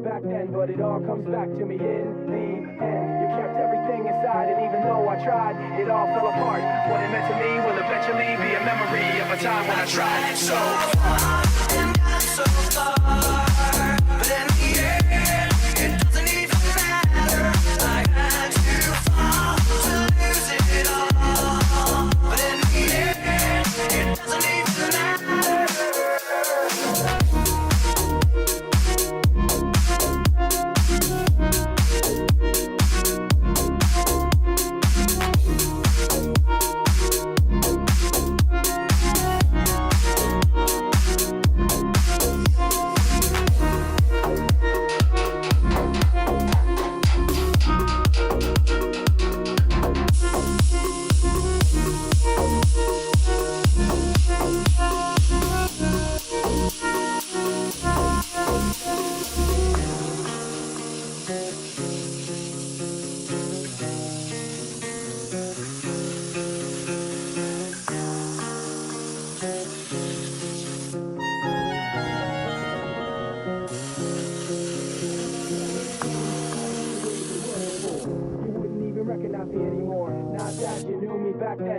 back then, but it all comes back to me in the end. You kept everything inside, and even though I tried, it all fell apart. What it meant to me will eventually be a memory of a time when I tried so hard and got so far, but in the end, it doesn't even matter. I had to fall to lose it all, but in the end, it doesn't even matter.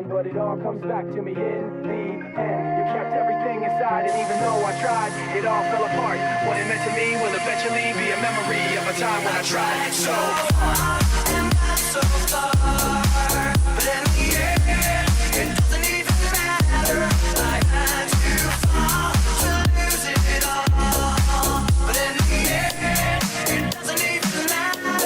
But it all comes back to me in the end. You kept everything inside, and even though I tried, it all fell apart. What it meant to me will eventually be a memory of a time when I tried so hard and got so far, but in the end, it doesn't even matter. I had to fall to lose it all, but in the end, it doesn't even matter.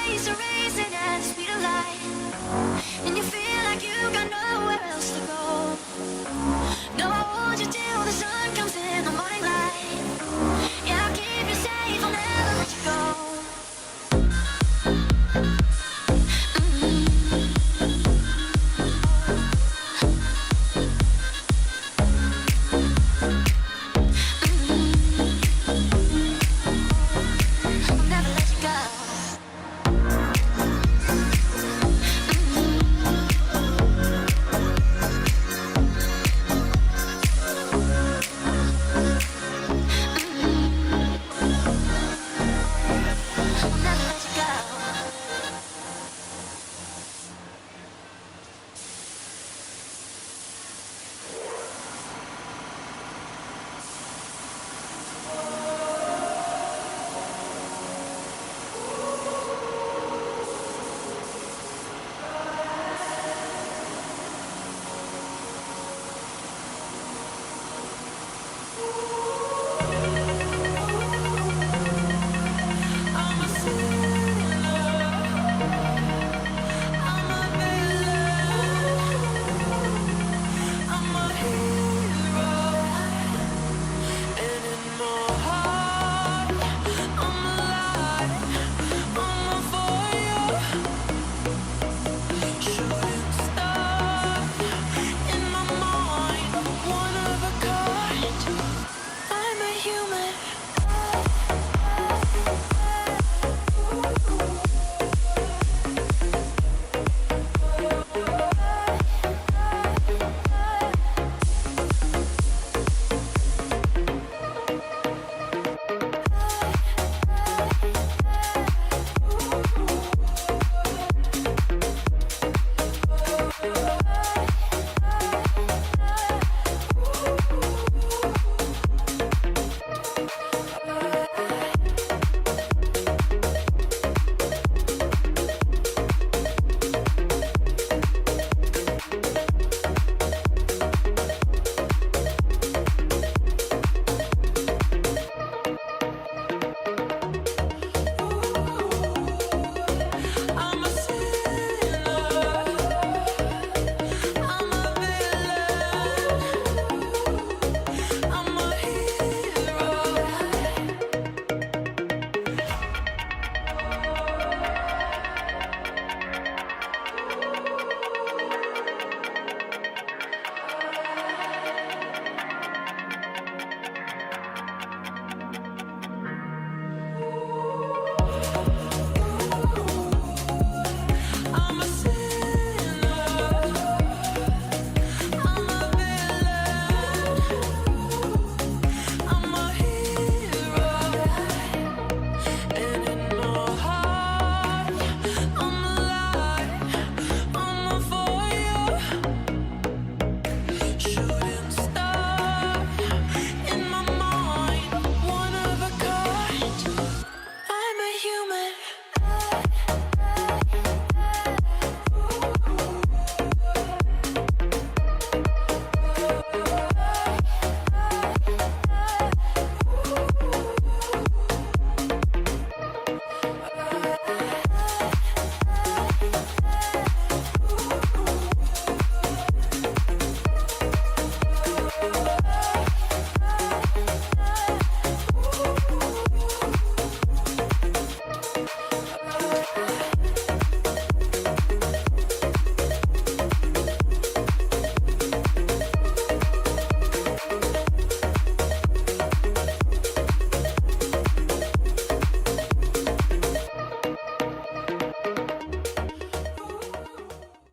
days are racing at the speed of light.